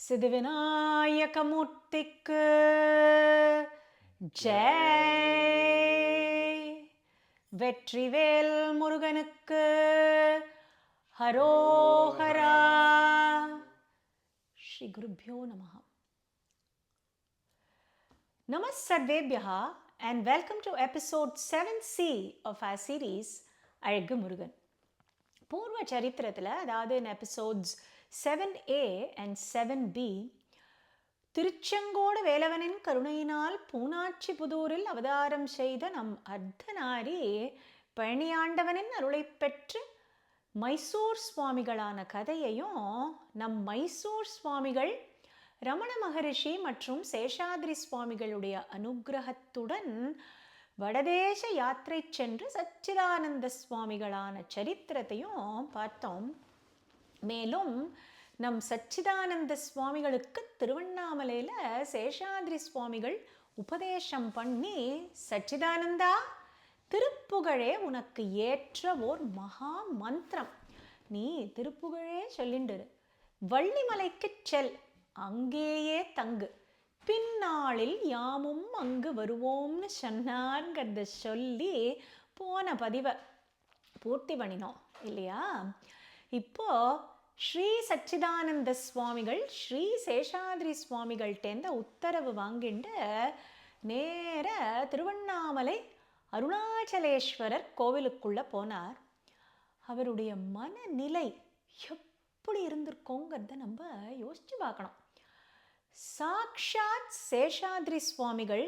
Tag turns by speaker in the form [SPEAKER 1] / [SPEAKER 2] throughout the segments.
[SPEAKER 1] சிதிவிநாயகமூர்த்திக்கு ஜெய். வெற்றிவேல் முருகனுக்கு ஹரோஹரா. ஸ்ரீ குருப்யோ நமஹ. Namas Sarvebhyaha and welcome to episode 7C of our series அழகு முருகன். பூர்வ சரித்திரத்தில், அதாவது in episodes 7A and 7B, Tiruchengode வேலவனின் கருணையினால் பூனாச்சி புதூரில் அவதாரம் செய்த நம் அர்த்தநாரி பழனியாண்டவனின் அருளை பெற்று மைசூர் சுவாமிகளான கதையையும், நம் மைசூர் சுவாமிகள் ரமண மகரிஷி மற்றும் சேஷாத்ரி சுவாமிகளுடைய அனுகிரகத்துடன் வடதேச யாத்திரை சென்று சச்சிதானந்த சுவாமிகளான சரித்திரத்தையும் பார்த்தோம். மேலும் நம் சச்சிதானந்த சுவாமிகளுக்கு திருவண்ணாமலையில் சேஷாத்ரி சுவாமிகள் உபதேசம் பண்ணி, சச்சிதானந்தா, திருப்புகழே உனக்கு ஏற்ற ஓர் மகா மந்திரம், நீ திருப்புகழே சொல்லிண்டுரு, வள்ளிமலைக்கு செல், அங்கேயே தங்கு, பின்னாளில் யாமும் அங்கு வருவோம்னு சொன்னார்ங்கிறத சொல்லி போன பதிவை பூர்த்தி பண்ணினோம் இல்லையா? இப்போ ஸ்ரீ சச்சிதானந்த சுவாமிகள் ஸ்ரீ சேஷாத்ரி சுவாமிகள்டேந்த உத்தரவு வாங்கிண்டு நேர திருவண்ணாமலை அருணாச்சலேஸ்வரர் கோவிலுக்குள்ளே போனார். அவருடைய மனநிலை எப்படி இருந்திருக்கோங்கிறத நம்ம யோசிச்சு பார்க்கணும். சாக்ஷாத் சேஷாத்ரி சுவாமிகள்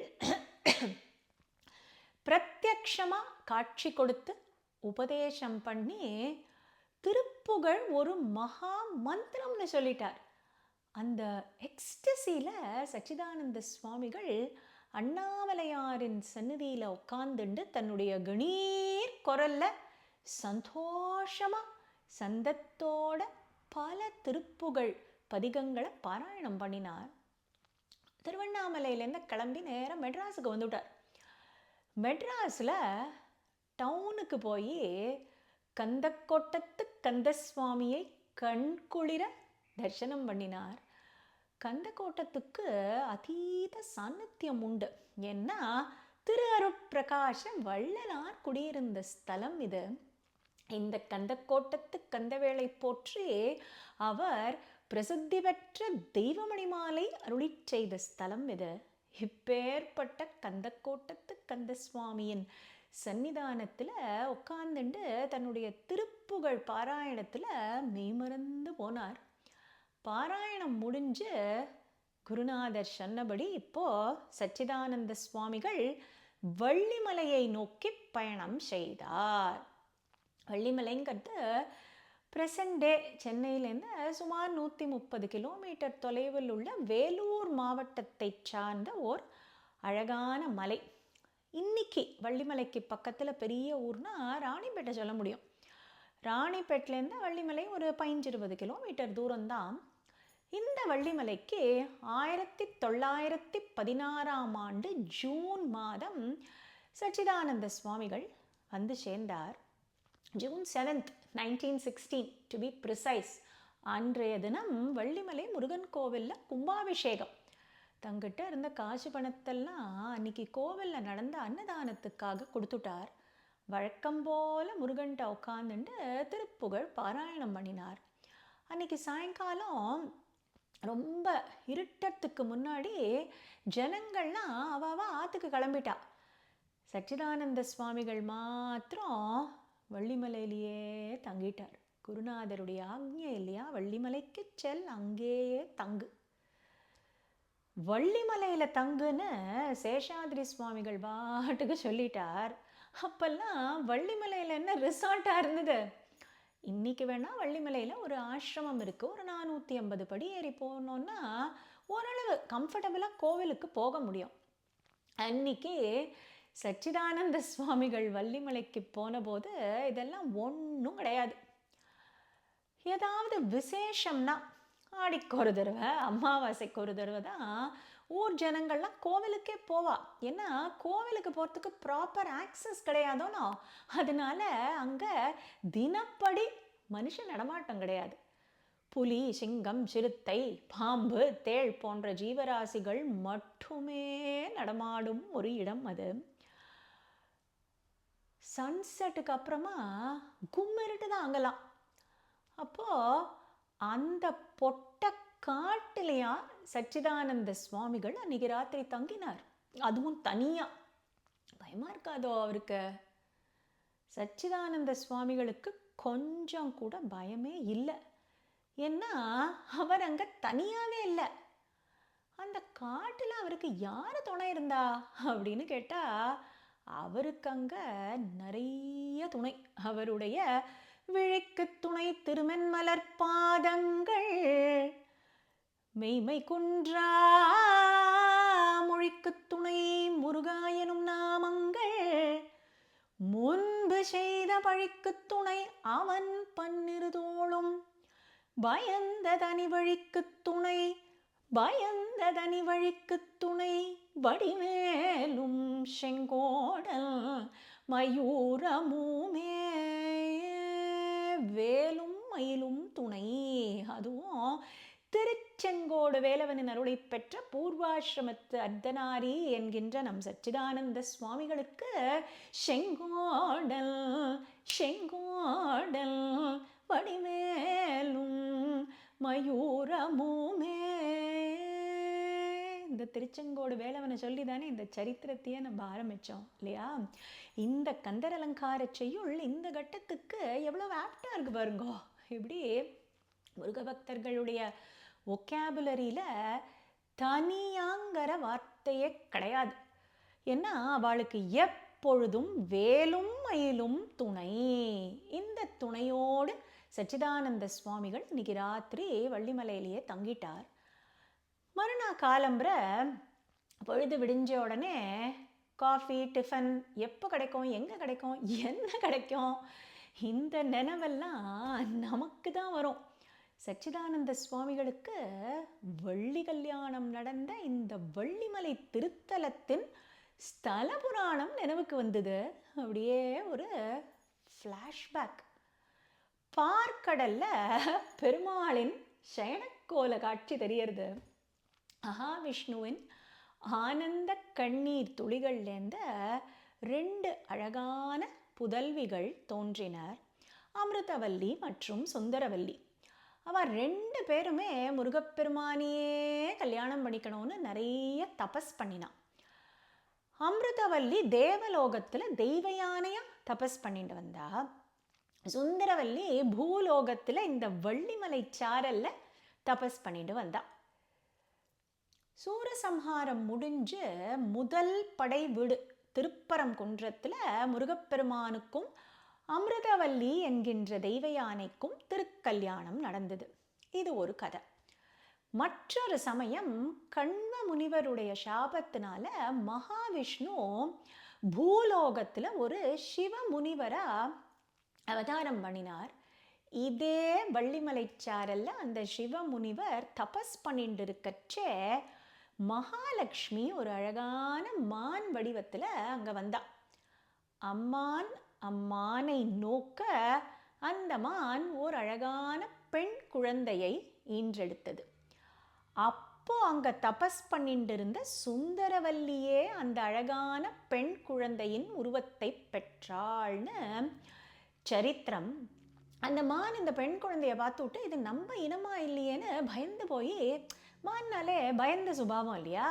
[SPEAKER 1] பிரத்யக்ஷமா காட்சி கொடுத்து உபதேசம் பண்ணி திருப்புகழ் ஒரு மகா மந்திரம்னு சொல்லிட்டார். அந்த எக்ஸ்டசியில் சச்சிதானந்த சுவாமிகள் அண்ணாமலையாரின் சந்நிதியில் உட்கார்ந்துண்டு தன்னுடைய கணீர் குரல்ல சந்தோஷமா சந்தத்தோட பல திருப்புகழ் பதிகங்களை பாராயணம் பண்ணினார். திருவண்ணாமலையிலேருந்து கிளம்பி நேரம் மெட்ராஸுக்கு வந்துவிட்டார். மெட்ராஸில் டவுனுக்கு போய் கந்தக்கோட்டத்து கந்தசுவாமியை கண்குளிர தரிசனம் பண்ணினார். கந்தக்கோட்டத்துக்கு அதீத சாநித்தியம் உண்டு. ஏன்னா திரு அருட்பிரகாச வள்ளலார் குடியிருந்த ஸ்தலம் இது. இந்த கந்தக்கோட்டத்து கந்தவேளை போற்றி அவர் பிரசித்தி பெற்ற தெய்வமணி மாலை அருளி செய்த ஸ்தலம் இது. இப்பேற்பட்ட கந்தக்கோட்டத்து கந்தசுவாமியின் சன்னிதானத்தில் உட்கார்ந்துண்டு தன்னுடைய திருப்புகழ் பாராயணத்தில் மெய்மறந்து போனார். பாராயணம் முடிஞ்சு குருநாதர் சொன்னபடி இப்போ சச்சிதானந்த சுவாமிகள் வள்ளிமலையை நோக்கி பயணம் செய்தார். வள்ளிமலைங்கிறது ப்ரெசன்ட் டே சென்னையிலேருந்து சுமார் 130 கிலோமீட்டர் தொலைவில் உள்ள வேலூர் மாவட்டத்தை சார்ந்த ஓர் அழகான மலை. இன்னைக்கு வள்ளிமலைக்கு பக்கத்தில் பெரிய ஊர்னா ராணிப்பேட்டை சொல்ல முடியும். ராணிப்பேட்டிலேருந்து வள்ளிமலை ஒரு 15-20 கிலோமீட்டர் தூரம்தான். இந்த வள்ளிமலைக்கு 1916ஆம் ஆண்டு ஜூன் மாதம் சச்சிதானந்த சுவாமிகள் வந்து சேர்ந்தார். June 7th, 1916 to be precise. அன்றைய தினம் வள்ளிமலை முருகன் கோவிலில் கும்பாபிஷேகம். தங்கிட்ட இருந்த காசு பணத்தெல்லாம் அன்னைக்கு கோவிலில் நடந்த அன்னதானத்துக்காக கொடுத்துட்டார். வழக்கம் போல் முருகன்ட்ட உட்காந்துட்டு திருப்புகழ் பாராயணம் பண்ணினார். அன்னைக்கு சாயங்காலம் ரொம்ப இருட்டத்துக்கு முன்னாடி ஜனங்கள்லாம் அவ ஆற்றுக்கு கிளம்பிட்டா. சச்சிதானந்த சுவாமிகள் மாத்திரம் வள்ளிமலையிலேயே தங்கிட்டார். குருநாதருடைய ஆக்ஞை இல்லையா, வள்ளிமலைக்கு செல், அங்கேயே தங்கு. வள்ளிமலையில் தங்குன்னு சேஷாத்ரி சுவாமிகள் பாட்டுக்கு சொல்லிட்டார். அப்பெல்லாம் வள்ளிமலையில் என்ன ரிசார்ட்டாக இருந்தது? இன்னைக்கு வேணால் வள்ளிமலையில் ஒரு ஆசிரமம் இருக்குது. ஒரு 450 படி ஏறி போனோன்னா ஓரளவு கம்ஃபர்டபுளாக கோவிலுக்கு போக முடியும். அன்னைக்கு சச்சிதானந்த சுவாமிகள் வள்ளிமலைக்கு போன போது இதெல்லாம் ஒன்றும் கிடையாது. ஏதாவது விசேஷம்னா ஆடிக்கு ஒரு தடவை, அமாவாசைக்கு ஒரு தடவை தான் ஊர் ஜனங்கள்லாம் கோவிலுக்கே போவா. ஏன்னா கோவிலுக்கு போகிறதுக்கு ப்ராப்பர் ஆக்சஸ் கிடையாதோனோ, அதனால அங்கே தினப்படி மனுஷ நடமாட்டம் கிடையாது. புலி, சிங்கம், சிறுத்தை, பாம்பு, தேள் போன்ற ஜீவராசிகள் மட்டுமே நடமாடும் ஒரு இடம் அது. சன்செட்டுக்கு அப்புறமா கும்மிருட்டு தான் அங்கெல்லாம். அப்போ அந்த பொட்ட காட்டுலையா சச்சிதானந்த சுவாமிகள் அன்னைக்கு ராத்திரி தங்கினார். அதுவும் தனியா. பயமா இருக்காதோ அவருக்கு? சச்சிதானந்த சுவாமிகளுக்கு கொஞ்சம் கூட பயமே இல்லை. ஏன்னா அவர் அங்க தனியாவே இல்லை. அந்த காட்டுல அவருக்கு யாரு துணை இருந்தா அப்படின்னு கேட்டா, அவருக்கு அங்க நிறைய துணை. அவருடைய விழிக்கு துணை திருமென்மலர் பாதங்கள், மெய்மை குன்றா மொழிக்கு துணை முருகா எனும் நாமங்கள், முன்பு செய்த பழிக்கு துணை அவன் பன்னிரு தோளும், பயந்த தனி வழிக்கு துணை, பயந்த தனி வழிக்கு துணை வடிவேலும் செங்கோடல் மயூரமுமே. வேலும் மயிலும் துணை. அதுவும் திருச்செங்கோடு வேலவனின் அருளை பெற்ற பூர்வாசிரமத்து அர்த்தநாரி என்கின்ற நம் சச்சிதானந்த சுவாமிகளுக்கு செங்கோடல் செங்கோடல் வடிவேலும் மயூரமுமே. இந்த திருச்செங்கோடு வேலவனை சொல்லி தானே இந்த சரித்திரத்தையே நம்ம ஆரம்பித்தோம் இல்லையா? இந்த கந்தர் அலங்கார செய்யுள் இந்த கட்டத்துக்கு எவ்வளோ ஆப்டா இருக்கு பாருங்கோ. இப்படி முருக பக்தர்களுடைய ஒகேபுலரியில் தனியாங்கிற வார்த்தையே கிடையாது. ஏன்னா அவளுக்கு எப்பொழுதும் வேலும் மயிலும் துணை. இந்த துணையோடு சச்சிதானந்த சுவாமிகள் இன்னைக்கு ராத்திரி வள்ளிமலையிலேயே தங்கிட்டார். மறுநாள் காலம்புற பொழுது விடிஞ்ச உடனே காஃபி டிஃபன் எப்போ கிடைக்கும், எங்கே கிடைக்கும், என்ன கிடைக்கும், இந்த நினைவெல்லாம் நமக்கு தான் வரும். சச்சிதானந்த சுவாமிகளுக்கு வள்ளி கல்யாணம் நடந்த இந்த வள்ளிமலை திருத்தலத்தின் ஸ்தல புராணம் நினைவுக்கு வந்தது. அப்படியே ஒரு ஃப்ளாஷ்பேக். பார்க்கடல்ல பெருமாளின் சயனக்கோல காட்சி தெரியறது. மகாவிஷ்ணுவின் ஆனந்த கண்ணீர் துளிகள்லேருந்து 2 அழகான புதல்விகள் தோன்றினர், அமிர்தவல்லி மற்றும் சுந்தரவல்லி. அவன் 2 பேருமே முருகப்பெருமானியே கல்யாணம் பண்ணிக்கணும்னு நிறைய தபஸ் பண்ணினான். அமிர்தவல்லி தேவலோகத்தில் தெய்வ யானையா தபஸ் பண்ணிட்டு வந்தா. சுந்தரவல்லி பூலோகத்தில் இந்த வள்ளிமலை சாரல்ல தபஸ் பண்ணிட்டு வந்தா. சூரசம்ஹாரம் முடிஞ்சு முதல் படை வீடு திருப்பரங்குன்றத்தில் முருகப்பெருமானுக்கும் அமிர்தவல்லி என்கின்ற தெய்வ யானைக்கும் திருக்கல்யாணம் நடந்தது. இது ஒரு கதை. மற்றொரு சமயம் கண்வ முனிவருடைய சாபத்தினால மகாவிஷ்ணு பூலோகத்தில் ஒரு சிவ முனிவரா அவதாரம் பண்ணினார். இதே வள்ளிமலை சாரல்ல அந்த சிவ முனிவர் தபஸ் பண்ணிட்டு இருக்கச்சே மகாலட்சுமி ஒரு அழகான மான் வடிவத்தில் அங்கே வந்தா. அம்மானை நோக்க அந்த மான் ஒரு அழகான பெண் குழந்தையை ஈன்றெடுத்தது. அப்போ அங்கே தபஸ் பண்ணிட்டு இருந்த சுந்தரவல்லியே அந்த அழகான பெண் குழந்தையின் உருவத்தை பெற்றாள்னு சரித்திரம். அந்த மான் இந்த பெண் குழந்தைய பார்த்துவிட்டு இது நம்ம இனமா இல்லையேன்னு பயந்து போய், மான்னாலே பயந்த சுபாவம் இல்லையா,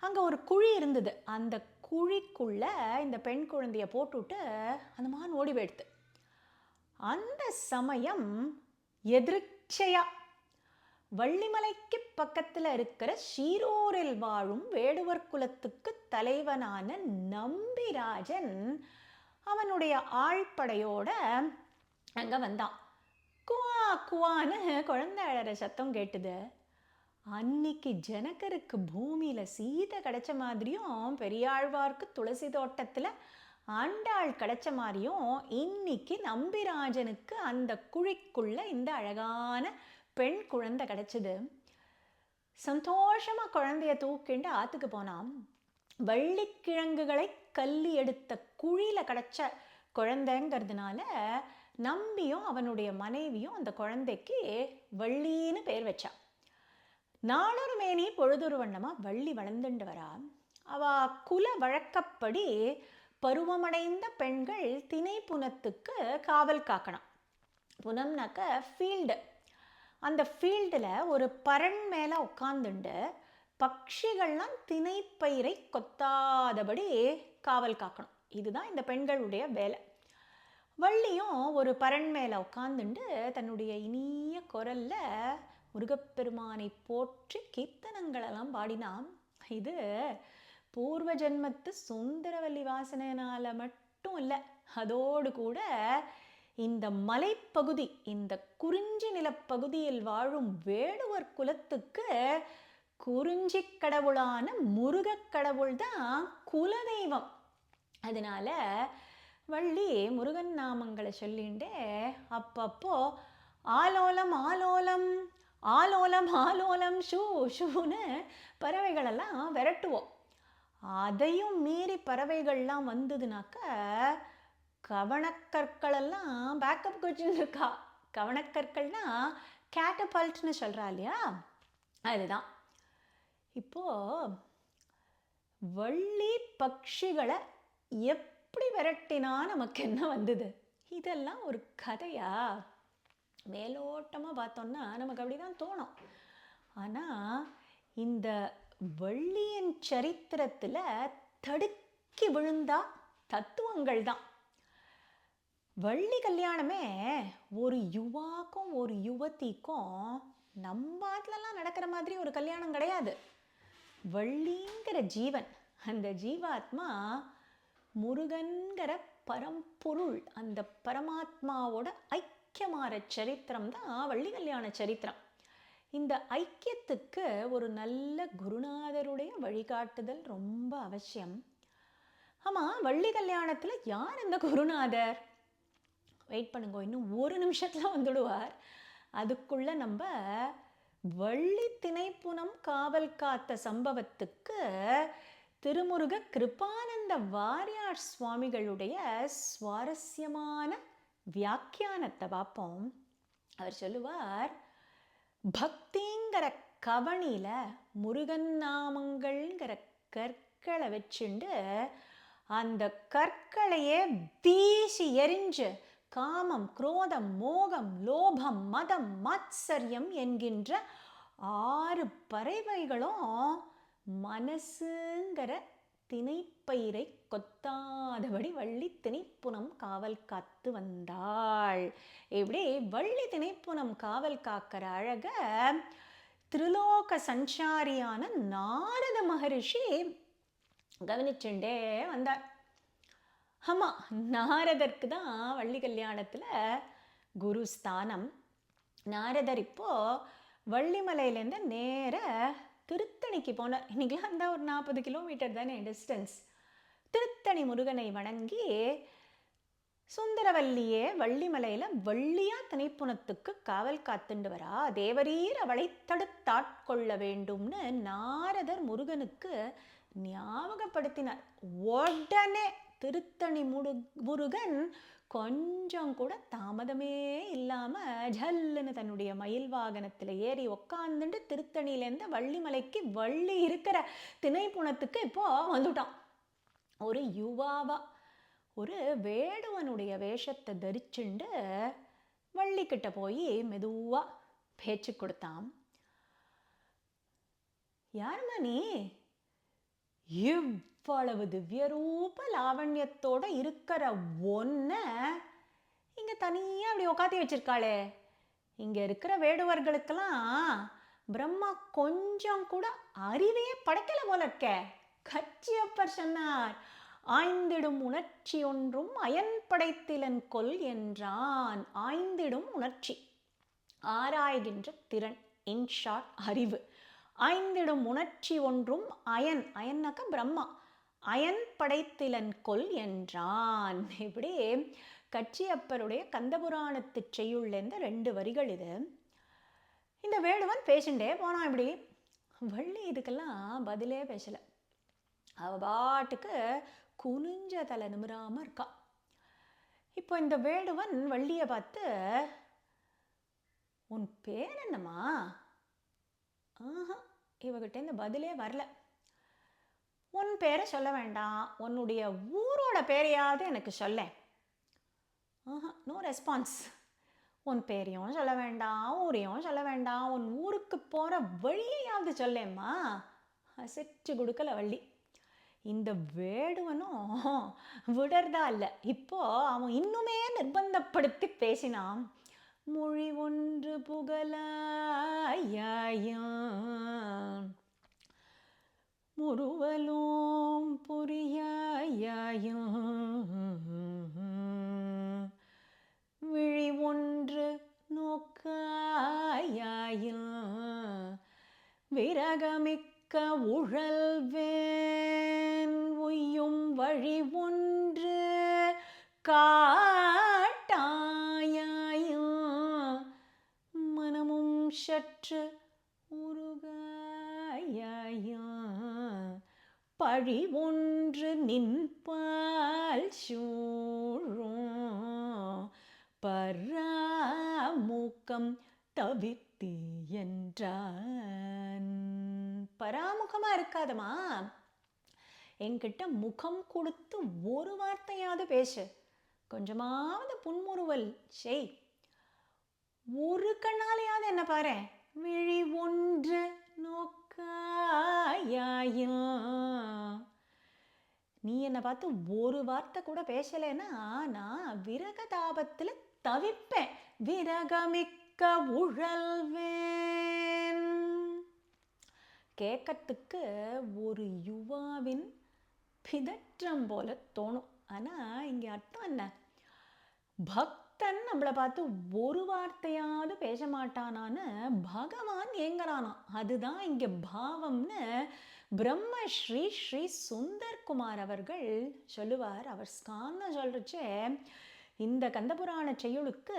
[SPEAKER 1] அங்கே ஒரு குழி இருந்தது. அந்த குழிக்குள்ள இந்த பெண் குழந்தைய போட்டுவிட்டு அந்த மான் ஓடி போயிடுது. அந்த சமயம் எதிர்ச்சையா வள்ளிமலைக்கு பக்கத்தில் இருக்கிற ஷீரோரில் வாழும் வேடுவர் குலத்துக்கு தலைவனான நம்பிராஜன் அவனுடைய ஆழ்படையோட அங்கே வந்தான். குவா குவான்னு குழந்தை அழற சத்தம் கேட்டுது. அன்னைக்கு ஜனகருக்கு பூமியில் சீதை கிடைச்ச மாதிரியும் பெரியாழ்வார்க்கு துளசி தோட்டத்தில் ஆண்டாள் கிடைச்ச மாதிரியும் இன்னைக்கு நம்பிராஜனுக்கு அந்த குழிக்குள்ள இந்த அழகான பெண் குழந்தை கிடைச்சிது. சந்தோஷமாக குழந்தைய தூக்கிண்டு ஆற்றுக்கு போனான். வள்ளிக்கிழங்குகளை கல்லி எடுத்த குழியில் கிடைச்ச குழந்தைங்கிறதுனால நம்பியும் அவனுடைய மனைவியும் அந்த குழந்தைக்கு வள்ளின்னு பேர் வச்சா. நாளொரு மேனி பொழுதொரு வண்ணமா வள்ளி வளர்ந்துண்டு வரா. அவ குல வழக்கப்படி பருவமடைந்த பெண்கள் திணை புனத்துக்கு காவல் காக்கணும். புனம்னாக்க ஃபீல்டு. அந்த ஃபீல்டில் ஒரு பரண் மேலே உட்காந்துண்டு பட்சிகள்லாம் திணைப்பயிரை கொத்தாதபடி காவல் காக்கணும். இதுதான் இந்த பெண்களுடைய வேலை. வள்ளியும் ஒரு பரண் மேலே உட்காந்துண்டு தன்னுடைய இனிய குரல்ல முருகப்பெருமானை போற்றி கீர்த்தனங்களெல்லாம் பாடினான். இது பூர்வ ஜென்மத்து சுந்தரவல்லி வாசனையினால மட்டும் இல்லை, அதோடு கூட இந்த மலைப்பகுதி, இந்த குறிஞ்சி நிலப்பகுதியில் வாழும் வேடுவர் குலத்துக்கு குறிஞ்சி கடவுளான முருகக் கடவுள் தான் குலதெய்வம். அதனால வள்ளி முருகன் நாமங்களை சொல்லிண்டே அப்பப்போ ஆலோலம் ஆலோலம் ஆலோலம் ஆலோலம் ஷூ ஷூன்னு பறவைகளெல்லாம் விரட்டுவோம். அதையும் மீறி பறவைகள்லாம் வந்ததுனாக்க கவனக்கற்களெல்லாம் பேக்கப் கொச்சின்னு இருக்கா. கவனக்கற்கள்னா கேட்டபல்ட்னு சொல்கிறா இல்லையா, அதுதான். இப்போ வள்ளி பட்சிகளை எப்படி விரட்டினா நமக்கு என்ன வந்தது? இதெல்லாம் ஒரு கதையா? மேலோட்டமாக பார்த்தோம்னா நமக்கு அப்படிதான் தோணும். ஆனால் இந்த வள்ளியின் சரித்திரத்தில் தடுக்கி விழுந்தா தத்துவங்கள் தான். வள்ளி கல்யாணமே ஒரு யுவாக்கும் ஒரு யுவதிக்கும் நம்ம ஆத்துலலாம் நடக்கிற மாதிரி ஒரு கல்யாணம் கிடையாது. வள்ளிங்கிற ஜீவன், அந்த ஜீவாத்மா முருகன்கிற பரம்பொருள், அந்த பரமாத்மாவோட ஐக்கியமாற சரித்திரம் தான் வள்ளி கல்யாண சரித்திரம். இந்த ஐக்கியத்துக்கு ஒரு நல்ல குருநாதருடைய வழிகாட்டுதல் ரொம்ப அவசியம். ஆமாம், வள்ளி கல்யாணத்தில் யார் இந்த குருநாதர்? வெயிட் பண்ணுங்க, இன்னும் ஒரு நிமிஷத்தில் வந்துடுவார். அதுக்குள்ள நம்ம வள்ளி திணைப்புனம் காவல் காத்த சம்பவத்துக்கு திருமுருக கிருபானந்த வாரியார் சுவாமிகளுடைய சுவாரஸ்யமான வியாக்கியானத்தை பார்ப்போம். அவர் சொல்லுவார், பக்திங்கிற கவனியில் முருகன் நாமங்கள்ங்கிற கற்களை வச்சுண்டு அந்த கற்களையே வீசி எரிஞ்சு காமம், குரோதம், மோகம், லோபம், மதம், மாத்சரியம் என்கின்ற 6 பறவைகளும் மனசுங்கிற திணைப்பயிரை கொத்தாதபடி வள்ளி திணைப்புனம் காவல் காத்து வந்தாள். இப்படி வள்ளி திணைப்புனம் காவல் காக்கிற அழக திரிலோக சஞ்சாரியான நாரத மகரிஷி கவனிச்சுண்டே வந்தார். ஆமாம், நாரதருக்கு தான் வள்ளி கல்யாணத்தில் குருஸ்தானம். நாரதர் இப்போது வள்ளிமலையிலேருந்து நேர திருத்தணிக்கு போனார். இன்றைக்கெலாம் இருந்தால் ஒரு 40 கிலோமீட்டர் தானே டிஸ்டன்ஸ். திருத்தணி முருகனை வணங்கி சுந்தரவல்லியே வள்ளிமலையில் வள்ளியா திணைப்புனத்துக்கு காவல் காத்துண்டு வரா. தேவரீர் அவளை தடுத்தாட்கொள்ள வேண்டும்னு நாரதர் முருகனுக்கு ஞாபகப்படுத்தினார். உடனே திருத்தணி முருகன் கொஞ்சம் கூட தாமதமே இல்லாமல் ஜல்லுன்னு தன்னுடைய மயில் வாகனத்தில் ஏறி உக்காந்துட்டு திருத்தணியிலேருந்து வள்ளிமலைக்கு வள்ளி இருக்கிற திணைப்புனத்துக்கு இப்போ வந்துட்டான். ஒரு யுவாவா, ஒரு வேடுவனுடைய வேஷத்தை தரிச்சுண்டு வள்ளிக்கிட்ட போய் மெதுவாக பேச்சு கொடுத்தான். யாருமா நீ? இவ்வளவு திவ்யரூப லாவண்யத்தோட இருக்கிற ஒன்றை இங்கே தனியாக அப்படி உக்காத்தி வச்சிருக்காளே. இங்கே இருக்கிற வேடுவர்களுக்கெல்லாம் பிரம்மா கொஞ்சம் கூட அறிவையே படைக்கல போல இருக்க. கச்சியப்பர் சொன்னார், ஆய்ந்திடும் உணர்ச்சி ஒன்றும் அயன் படைத்திலன் கொல் என்றான். ஆய்ந்திடும் உணர்ச்சி, ஆராய்கின்ற திறன், இன் ஷார்ட் அறிவு. ஆய்ந்திடும் உணர்ச்சி ஒன்றும் அயன், அயன்னாக்க பிரம்மா, அயன் படைத்திலன் கொல் என்றான். இப்படி கச்சியப்பருடைய கந்தபுராணத்து செய்யுள்ளேருந்து 2 வரிகள் இது. இந்த வேடுவன் பேசிண்டே போனான். இப்படி வள்ளி இதுக்கெல்லாம் பதிலே பேசலை. அவ பாட்டுக்கு குனிஞ்ச தலை நிமிராமல் இருக்கா. இப்போ இந்த வேடுவன் வள்ளியை பார்த்து, உன் பேர் என்னம்மா? ஆஹா, இவகிட்ட இந்த பதிலே வரல. உன் பேரை சொல்ல வேண்டாம், உன்னுடைய ஊரோட பேரையாவது எனக்கு சொல்ல. ஆஹா, நோ ரெஸ்பான்ஸ். உன் பேரையும் சொல்ல வேண்டாம், ஊரையும் சொல்ல வேண்டாம், உன் ஊருக்கு போகிற வழியையாவது சொல்லேம்மா. அசைச்சு கொடுக்கல வள்ளி. இந்த வேடுவனும் விடறதா இல்லை. இப்போ அவன் இன்னுமே நிர்பந்தப்படுத்தி பேசினான். மொழி ஒன்று புகழாயாயும் முறுவலும் புரியாயாயும் விழி ஒன்று நோக்காயாயும் விரகமிக்க உழல்வேன் உய்யும் வழி ஒன்று காட்டாயாயும் மனமும் சற்று உருகாயாயும் பழி ஒன்று நின்பால் சூழும் பராமுகம் தவிர்த்தி என்றான். பராமுகமா இருக்காதமா, என்கிட்ட முகம் கொடுத்து ஒரு வார்த்தையாவது பேசு, கொஞ்சமாவது புன்முறுவல் செய், ஒரு கண்ணாலையாவது என்ன பாரு. விழி ஒன்று நோக்காயாயும் நீ என்னை பார்த்து ஒரு வார்த்தை கூட பேசலைன்னா நான் விரகதாபத்தில் தவிப்பேன். விரகமிக்க உழல்வேன். கேட்கறதுக்கு ஒரு யுவாவின் பிதற்றம் போல தோணும். ஆனால் இங்கே அர்த்தம் என்ன? பக்தன் நம்மளை பார்த்து ஒரு வார்த்தையாவது பேச மாட்டானான்னு பகவான் ஏங்குறானா. அதுதான் இங்கே பாவம்னு பிரம்மஸ்ரீ ஸ்ரீ சுந்தர்குமார் அவர்கள் சொல்லுவார். அவர் ஸ்கான்னு சொல்றச்சே இந்த கந்தபுராண செய்யுளுக்கு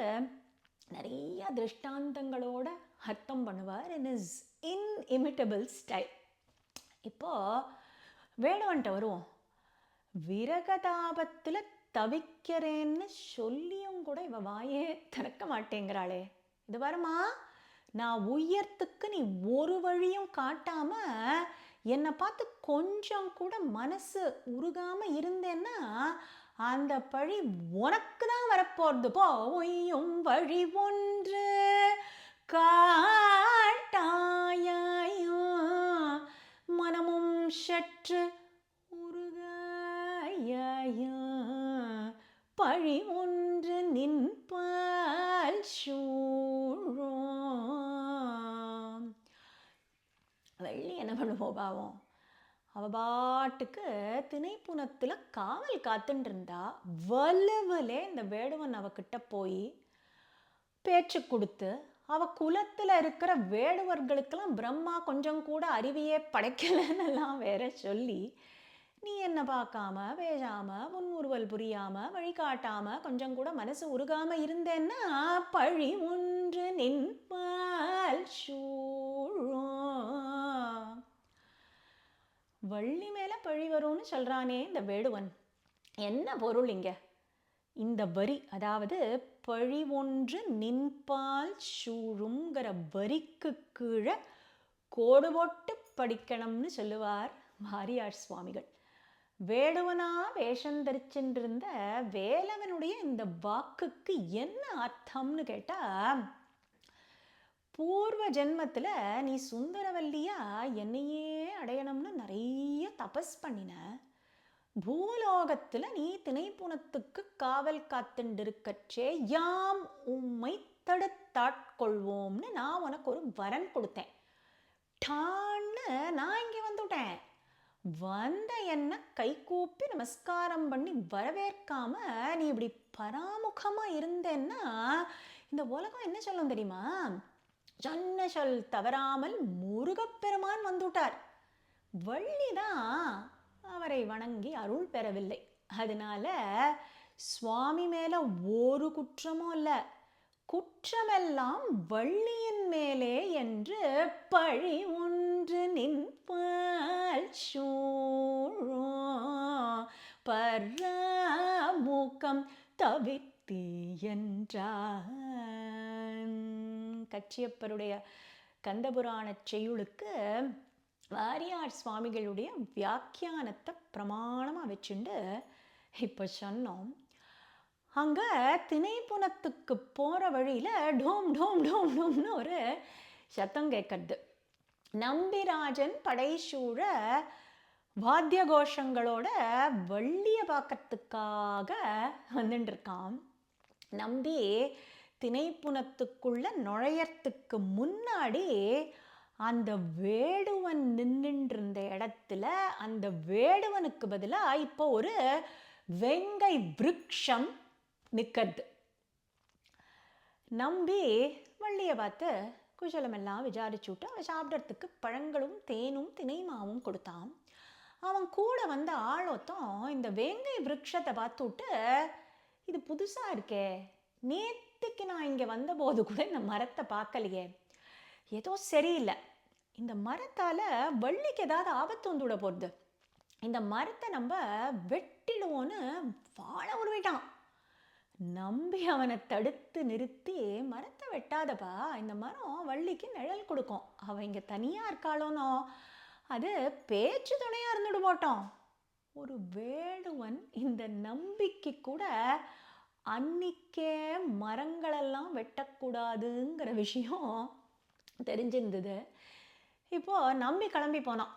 [SPEAKER 1] நிறைய திருஷ்டாந்தங்களோட அர்த்தம் பண்ணுவார் இன் இஸ் இன்இமிட்டபிள் ஸ்டைல். இப்போ வேடுவன்ட்ட வருவோம். விரகதாபத்தில் தவிக்கிறேன்னு சொல்லியும் கூட இவ வாயே திறக்க மாட்டேங்கிறாளே. இது வருமா, நான் உயர்த்துக்கு நீ ஒரு வழியும் காட்டாம என்னை பார்த்து கொஞ்சம் கூட மனசு உருகாம இருந்தேன்னா அந்த பழி உனக்கு தான் வரப்போறது. போ ஒய்யும் வழி ஒன்று காட்டாயாயும் மனமும் சற்று உருகாயாயும் பழி ஒன்று நின்பால் சூழும். வள்ளி என்ன பண்ணுவோம் பாவம், அவ பாட்டுக்கு திணைப்புணத்தில் காவல் காத்துட்டு இருந்தா. வலுவலே இந்த வேடுவன் அவகிட்ட போய் பேச்சு கொடுத்து அவ குலத்தில் இருக்கிற வேடுவர்களுக்கெல்லாம் பிரம்மா கொஞ்சம் கூட அறிவியே படைக்கலன்னெல்லாம் வேற சொல்லி, நீ என்ன பார்க்காம பேசாம முன்முறுவல் புரியாம வழிகாட்டாம கொஞ்சம் கூட மனசு உருகாம இருந்தேன்னா பழி ஒன்று நின்பால் சூழும். வள்ளி மேல பழி வரும்னு சொல்றானே இந்த வேடுவன். என்ன பொருள் இங்க? இந்த வரி, அதாவது பழி ஒன்று நின்பால் சூழுங்கிற வரிக்கு கீழே கோடு போட்டு படிக்கணும்னு சொல்லுவார் வாரியார் சுவாமிகள். வேடுவனா வேஷம் தரிச்சுருந்த வேலவனுடைய இந்த வாக்குக்கு என்ன அர்த்தம்னு கேட்டா, பூர்வ ஜென்மத்தில் நீ சுந்தரவல்லியா என்னையே அடையணும்னு நிறைய தபஸ் பண்ணின. பூலோகத்தில் நீ திணைப்புணத்துக்கு காவல் காத்துண்டிருக்கச்சே யாம் உம்மை தடுத்தாட்கொள்வோம்னு நான் உனக்கு ஒரு வரன் கொடுத்தேன். டான்னு நான் இங்கே வந்துட்டேன். வந்த என்ன கை கூப்பி நமஸ்காரம் பண்ணி வரவேற்காம நீ இப்படி பராமுகமா இருந்தேன்னா இந்த உலகம் என்ன சொல்லும் தெரியுமா? சொன்ன சொல் தவறாமல் முருகப்பெருமான் வந்துட்டார். வள்ளிதான் அவரை வணங்கி அருள் பெறவில்லை. அதனால சுவாமி மேல ஒரு குற்றமும் இல்லை, குற்றமெல்லாம் வள்ளியின் மேலே என்று பழி ஒன்று நின்பால் சூழும் பராமுகம் தவிர்த்தி என்றான். கச்சியப்பருடைய கந்தபுராண செய்யுளுக்கு வாரியார் சுவாமிகளுடைய வியாக்கியானத்தை பிரமாணமாக வச்சுண்டு இப்போ சொன்னோம். அங்கே திணைப்புனத்துக்கு போகிற வழியில் டோம் டோம் டோம் டோம்னு ஒரு சத்தம் கேட்கறது. நம்பிராஜன் படைசூழ வாத்திய கோஷங்களோட வள்ளியை பார்க்கறதுக்காக வந்துட்டு இருக்கான். நம்பி திணைப்புனத்துக்குள்ள நுழையறதுக்கு முன்னாடி அந்த வேடுவன் நின்றுட்டு இருந்த இடத்துல அந்த வேடுவனுக்கு பதிலாக இப்போ ஒரு வெங்கை விருட்சம் நிற்கிறது. நம்பி வள்ளியை பார்த்து குஷலமெல்லாம் விசாரிச்சுட்டு அவன் சாப்பிட்றதுக்கு பழங்களும் தேனும் திணைமாவும் கொடுத்தான். அவன் கூட வந்த ஆளொத்தம் இந்த வேங்கை விருட்சத்தை பார்த்துட்டு, இது புதுசாக இருக்கே, நேற்றுக்கு நான் இங்கே வந்தபோது கூட இந்த மரத்தை பார்க்கலையே, ஏதோ சரியில்லை, இந்த மரத்தால் வள்ளிக்கு ஏதாவது ஆபத்து வந்துவிட போகிறது, இந்த மரத்தை நம்ம வெட்டிடுவோன்னு வாழ உருவிட்டான். நம்பி அவனை தடுத்து நிறுத்தி, மரத்தை வெட்டாதப்பா, இந்த மரம் வள்ளிக்கு நிழல் கொடுக்கும், அவன் இங்கே தனியாக இருக்காளோனோ, அது பேச்சு துணையாக இருந்துட்டு போட்டோம். ஒரு வேடுவன் இந்த நம்பிக்கை கூட அன்னிக்கே மரங்களெல்லாம் வெட்டக்கூடாதுங்கிற விஷயம் தெரிஞ்சிருந்தது. இப்போது நம்பி கிளம்பி போனான்.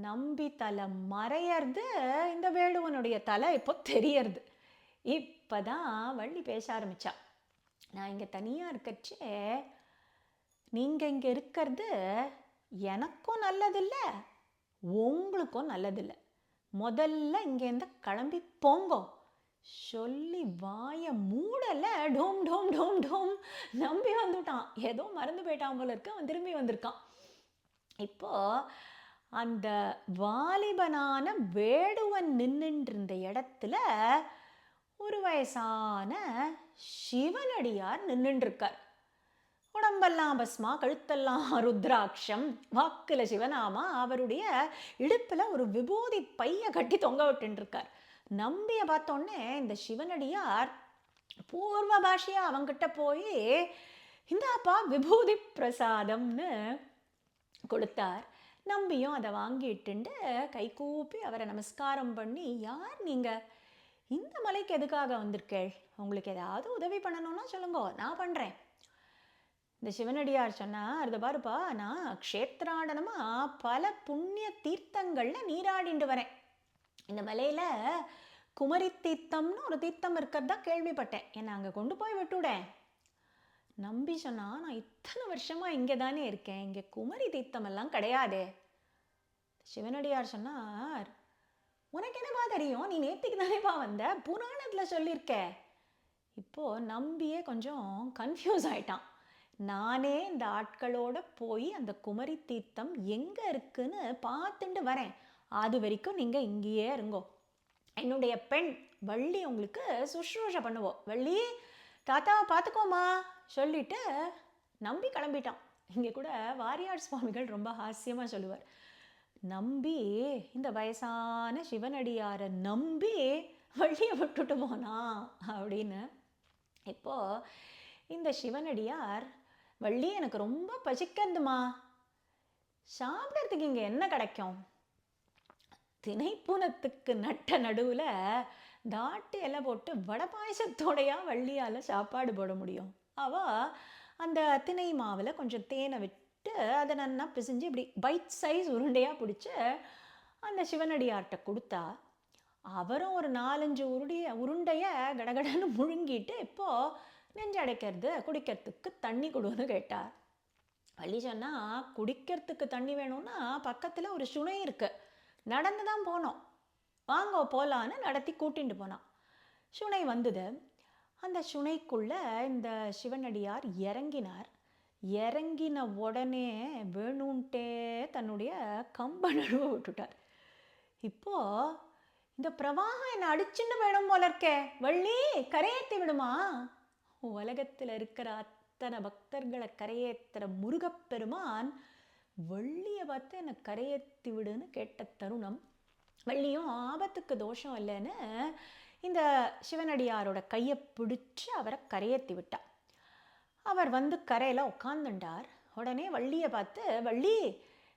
[SPEAKER 1] நம்பி தலை மறையறது, இந்த வேடுவனுடைய தலை இப்போ தெரியறது. இப்போ தான் வள்ளி பேச ஆரம்பித்தா. நான் இங்கே தனியாக இருக்கச்சே நீங்கள் இங்கே இருக்கிறது எனக்கும் நல்லதில்லை, உங்களுக்கும் நல்லதில்லை, முதல்ல இங்கேருந்து கிளம்பி போங்கோ சொல்லி வாயை மூடலை. டோம் டோம் டோம் டோம் நம்பி வந்துட்டான். ஏதோ மறந்து போயிட்டான் போல இருக்கு, அவன் திரும்பி வந்திருக்கான். இப்போ அந்த வாலிபனான வேடுவன் நின்றுட்டு இருந்த இடத்துல ஒரு வயசான சிவனடியார் நின்றுட்டு இருக்கார். உடம்பெல்லாம் பஸ்மா, கழுத்தெல்லாம் ருத்ராட்சம், வாக்குல சிவநாமா, அவருடைய இடுப்பில் ஒரு விபூதி பைய கட்டி தொங்க விட்டுருக்கார். நம்பியை பார்த்தோன்னே இந்த சிவனடியார் பூர்வ பாஷையாக அவங்கிட்ட போய், இந்தாப்பா விபூதி பிரசாதம்னு கொடுத்தார். நம்பியும் அதை வாங்கிட்டுண்டு கை கூப்பி அவரை நமஸ்காரம் பண்ணி, யார் நீங்கள், இந்த மலைக்கு எதுக்காக வந்திருக்கேள், உங்களுக்கு ஏதாவது உதவி பண்ணணும்னா சொல்லுங்கோ, நான் பண்ணுறேன். இந்த சிவனடியார் சொன்னார், அதை பாருப்பா, நான் க்ஷேத்ராடனமாக பல புண்ணிய தீர்த்தங்களில் நீராடிண்டு வரேன். இந்த மலையில் குமரி தீர்த்தம்னு ஒரு தீர்த்தம் இருக்கிறதா கேள்விப்பட்டேன், என்னை அங்கே கொண்டு போய் விட்டுவிடேன். நம்பி சொன்னால், நான் இத்தனை வருஷமாக இங்கே தானே இருக்கேன், இங்கே குமரி தீர்த்தமெல்லாம் கிடையாதே. சிவனடியார் சொன்னார், உனக்கு என்னப்பா தெரியும், நீ நேற்றுக்கு தானேப்பா வந்த, புராணத்தில் சொல்லியிருக்க. இப்போது நம்பியே கொஞ்சம் கன்ஃபியூஸ் ஆயிட்டான். நானே இந்த ஆட்களோட போய் அந்த குமரி தீர்த்தம் எங்கே இருக்குன்னு பார்த்துட்டு வரேன், அது வரைக்கும் நீங்கள் இங்கேயே இருங்கோ, என்னுடைய பெண் வள்ளி உங்களுக்கு சுஷ்ரூஷை பண்ணுவோம், வள்ளி தாத்தாவை பார்த்துக்கோமா சொல்லிட்டு நம்பி கிளம்பிட்டான். இங்கே கூட வாரியார் சுவாமிகள் ரொம்ப ஹாஸ்யமாக சொல்லுவார், நம்பி இந்த வயசான சிவனடியாரை நம்பி வள்ளியை விட்டுட்டு போனா அப்படின்னு. இப்போது இந்த சிவனடியார், வள்ளி எனக்கு ரொம்ப பசிக்கிறதுமா, சாப்பிட்றதுக்கு இங்கே என்ன கிடைக்கும், திணைப்புனத்துக்கு நட்ட நடுவில் தாட்டு இலை போட்டு வடை பாயசத்தோடையா வள்ளியால் சாப்பாடு போட முடியும். அவள் அந்த திணை மாவில் கொஞ்சம் தேனை விட்டு அதை நல்லா பிசைஞ்சு இப்படி பைட் சைஸ் உருண்டையாக பிடிச்சி அந்த சிவனடியார்கிட்ட கொடுத்தா. அவரும் ஒரு 4-5 உருண்டையை கடகடன்னு முழுங்கிட்டு, இப்போது நெஞ்சடைக்கிறது, குடிக்கிறதுக்கு தண்ணி கொடுன்னு கேட்டார். வள்ளி சொன்னால், குடிக்கிறதுக்கு தண்ணி வேணும்னா பக்கத்தில் ஒரு சுனை இருக்குது, நடந்து தான் போனோம், வாங்க போகலான்னு நடத்தி கூட்டிகிட்டு போனான். சுனை வந்தது. அந்த சுனைக்குள்ளே இந்த சிவனடியார் இறங்கினார். இறங்கின உடனே வேணுன்ட்டே தன்னுடைய கம்பை நழுவ விட்டுட்டார். இப்போது இந்த பிரவாகம் என்னை அடிச்சுன்னு வேணும் போல இருக்கே, வள்ளி கரையேற்றி விடுமா. உலகத்தில் இருக்கிற அத்தனை பக்தர்களை கரையேற்றுற முருகப்பெருமான் வள்ளியை பார்த்து என்னை கரையேற்றி விடுன்னு கேட்ட தருணம். வள்ளியும் ஆபத்துக்கு தோஷம் இல்லைன்னு இந்த சிவனடியாரோட கையை பிடிச்சி அவரை கரையேற்றி விட்டா. அவர் வந்து கரையில் உட்காந்துட்டார். உடனே வள்ளியை பார்த்து, வள்ளி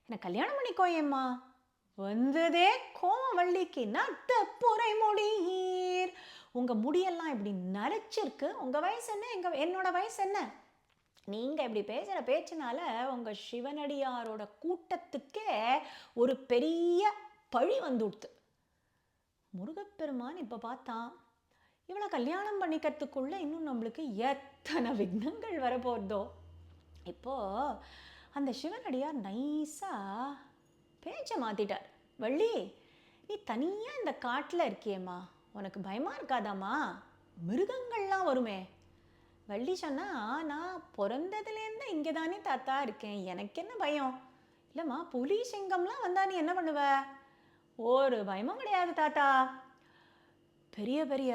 [SPEAKER 1] என்னை கல்யாணம் பண்ணிக்கோயேம்மா. வந்ததே கோவம் வள்ளிக்கு. நத்த புரை முடியீர், உங்கள் முடியெல்லாம் இப்படி நரைச்சிருக்கு. உங்கள் வயசு என்ன, என்னோட வயசு என்ன? நீங்கள் இப்படி பேசுகிற பேச்சினால உங்கள் சிவனடியாரோட கூட்டத்துக்கே ஒரு பெரிய பழி வந்துடுத்து. முருகப்பெருமான் இப்போ பார்த்தான், இவளை கல்யாணம் பண்ணிக்கிறதுக்குள்ளே இன்னும் நம்மளுக்கு எத்தனை விக்னங்கள் வரப்போகுதோ. இப்போது அந்த சிவனடியார் நைஸாக பேச்சை மாற்றிட்டார். வள்ளி, நீ தனியாக இந்த காட்டில் இருக்கியேம்மா, உனக்கு பயமாக இருக்காதாம்மா? மிருகங்கள்லாம் வருமே. வள்ளி சொன்னா, நான் பிறந்ததுலேருந்து இங்கே தானே தாத்தா இருக்கேன், எனக்கு என்ன பயம்? இல்லைம்மா, புலி சிங்கம்லாம் வந்தா நீ என்ன பண்ணுவ? ஒரு பயமும் கிடையாது தாத்தா. பெரிய பெரிய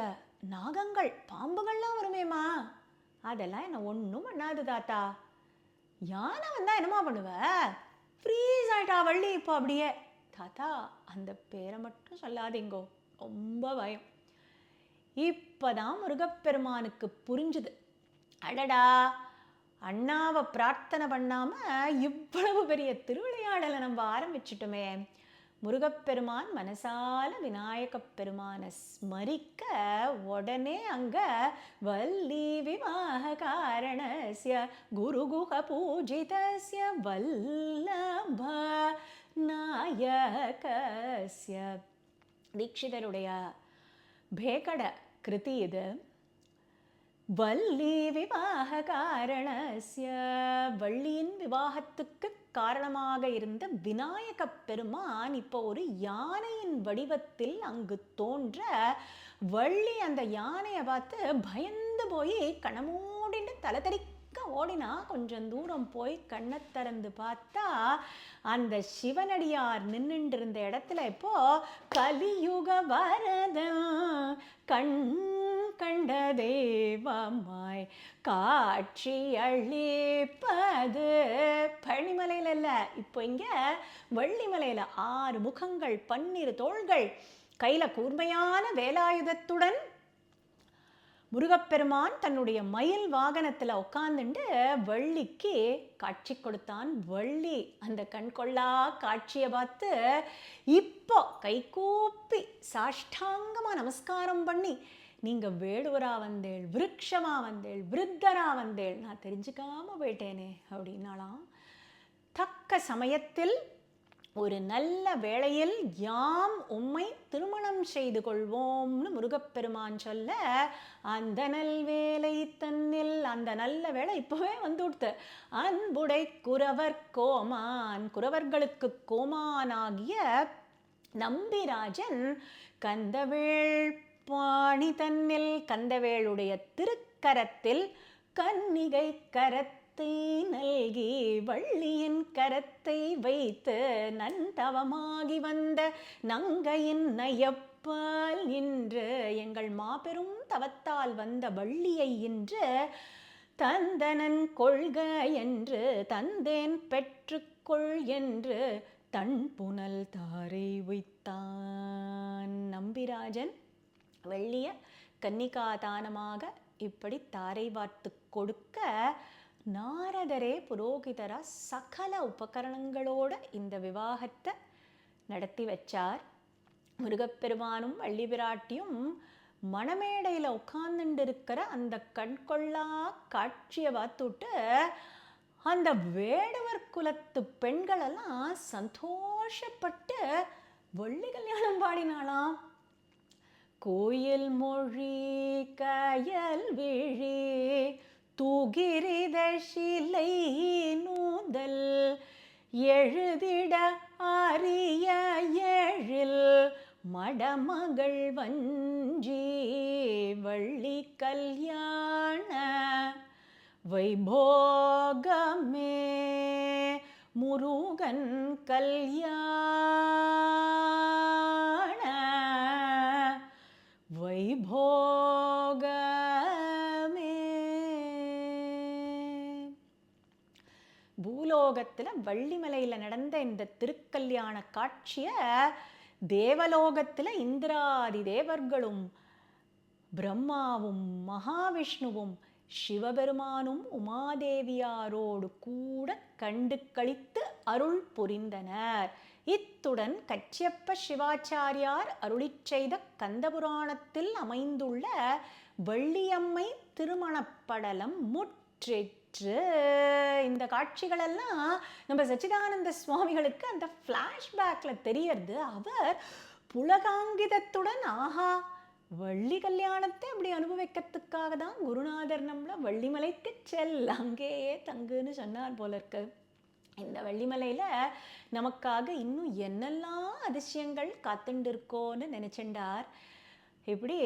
[SPEAKER 1] நாகங்கள் பாம்புகள்லாம் வருமேம்மா, அதெல்லாம் என்ன ஒன்றும் பண்ணாது தாத்தா. யானை வந்தா என்னம்மா பண்ணுவ? ஃப்ரீஸ் ஆயிட்டா வள்ளி இப்போ அப்படியே. தாத்தா, அந்த பேரை மட்டும் சொல்லாதீங்கோ, ரொம்ப பயம். இப்போதான் முருகப்பெருமானுக்கு புரிஞ்சுது, அடடா, அண்ணாவை பிரார்த்தனை பண்ணாமல் இவ்வளவு பெரிய திருவிளையாடலை நம்ம ஆரம்பிச்சிட்டோமே. முருகப்பெருமான் மனசால விநாயக பெருமானை ஸ்மரிக்க உடனே அங்க வள்ளி விவாக காரணஸ்ய குருகுக பூஜிதஸ்ய வல்லப நாயகஸ்ய. தீட்சிதருடைய பேகட கிருதி இது. வள்ளி விவாக காரணஸ்ய, வள்ளியின் விவாகத்துக்கு காரணமாக இருந்த விநாயக பெருமான் இப்போ ஒரு யானையின் வடிவத்தில் அங்கு தோன்ற, வள்ளி அந்த யானையை பார்த்து பயந்து போய் கணமூடிட்டு தலை தெறிக்க ஓடினா. கொஞ்சம் தூரம் போய் கண்ணை திறந்து பார்த்தா அந்த சிவனடியார் நின்றுட்டு இருந்த இடத்துல இப்போ கலியுக வரதன் கண் கண்ட தெய்வமாய் காட்சி அளிப்பது. பழனிமலையில் இல்லை, இப்போ இங்கே வள்ளிமலையில் 6 முகங்கள் 12 தோள்கள், கையில் கூர்மையான வேலாயுதத்துடன் முருகப்பெருமான் தன்னுடைய மயில் வாகனத்தில் உட்காந்துட்டு வள்ளிக்கு காட்சி கொடுத்தான். வள்ளி அந்த கண்கொள்ளா காட்சியை பார்த்து இப்போ கைகூப்பி சாஷ்டாங்கமாக நமஸ்காரம் பண்ணி, நீங்கள் வேடுவராக வந்தேள், விருட்சமாக வந்தேள், விருத்தராக வந்தேள், நான் தெரிஞ்சுக்காமல் போயிட்டேனே அப்படின்னாலாம். தக்க சமயத்தில் ஒரு நல்ல வேளையில் யாம் உம்மை திருமணம் செய்து கொள்வோம்னு முருகப்பெருமான் சொல்ல, அந்த நல்வேளை தன்னில், அந்த நல்ல வேளை இப்போவே வந்துடுத்து. அன்புடை குரவர் கோமான், குரவர்களுக்கு கோமானாகிய நம்பிராஜன் கந்தவேள் பாணி தன்னில், கந்தவேளுடைய திருக்கரத்தில் கன்னிகை கரத்தை நல்கி வள்ளியின் கரத்தை வைத்து நந்தவமாகி வந்த நங்கையின் நயப்பால் இன்று, எங்கள் மாபெரும் தவத்தால் வந்த வள்ளியை இன்று தந்தனன் கொள்க என்று, தந்தேன் பெற்றுக்கொள் என்று தன் புனல் தாரை வைத்தான். நம்பிராஜன் வள்ளிய கன்னிகாதானமாக இப்படி தாரை வார்த்து கொடுக்க, நாரதரே புரோகிதரா சகல உபகரணங்களோட இந்த விவாகத்தை நடத்தி வச்சார். முருகப்பெருமானும் வள்ளி பிராட்டியும் மணமேடையில் உட்கார்ந்துட்டு இருக்கிற அந்த கண்கொள்ளா காட்சியை பார்த்துட்டு அந்த வேடுவர் குலத்து பெண்களெல்லாம் சந்தோஷப்பட்டு வள்ளி கல்யாணம் பாடினாலாம். கோயில் மொழி கயல் விழி தூகிரித சிலை நூதல் எழுதிட ஆரிய எழில் மடமகள் வஞ்சி வள்ளி கல்யாண வைபோகமே முருகன் கல்யாண வைபோகமே. பூலோகத்தில் வள்ளிமலையில் நடந்த இந்த திருக்கல்யாண காட்சியை தேவலோகத்தில் இந்திராதி தேவர்களும் பிரம்மாவும் மகாவிஷ்ணுவும் சிவபெருமானும் உமாதேவியாரோடு கூட கண்டு களித்து அருள் புரிந்தனர். இத்துடன் கச்சியப்ப சிவாச்சாரியார் அருளிச் செய்த கந்தபுராணத்தில் அமைந்துள்ள வள்ளியம்மை திருமணப்படலம் முற்றிற்று. இந்த காட்சிகளெல்லாம் நம்ம சச்சிதானந்த சுவாமிகளுக்கு அந்த ஃப்ளாஷ்பேக்ல தெரியறது. அவர் புலகாங்கிதத்துடன் ஆஹா, வள்ளி கல்யாணத்தை அப்படி அனுபவிக்கிறதுக்காக தான் குருநாதர் நம்மள வள்ளிமலைக்கு செல், அங்கேயே தங்குன்னு சொன்னார் போல இருக்கு. இந்த வள்ளிமலையில நமக்காக இன்னும் என்னெல்லாம் அதிசயங்கள் காத்துண்டு இருக்கோன்னு நினைச்சுண்டார். இப்படி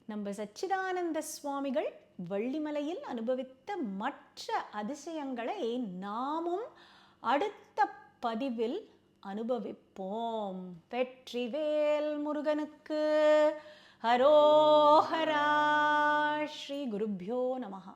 [SPEAKER 1] நம்ம சச்சிதானந்த சுவாமிகள் வள்ளிமலையில் அனுபவித்த மற்ற அதிசயங்களை நாமும் அடுத்த பதிவில் அனுபவிப்போம். வெற்றிவேல் முருகனுக்கு அரோஹரா. ஸ்ரீ குருப்யோ நமஹ.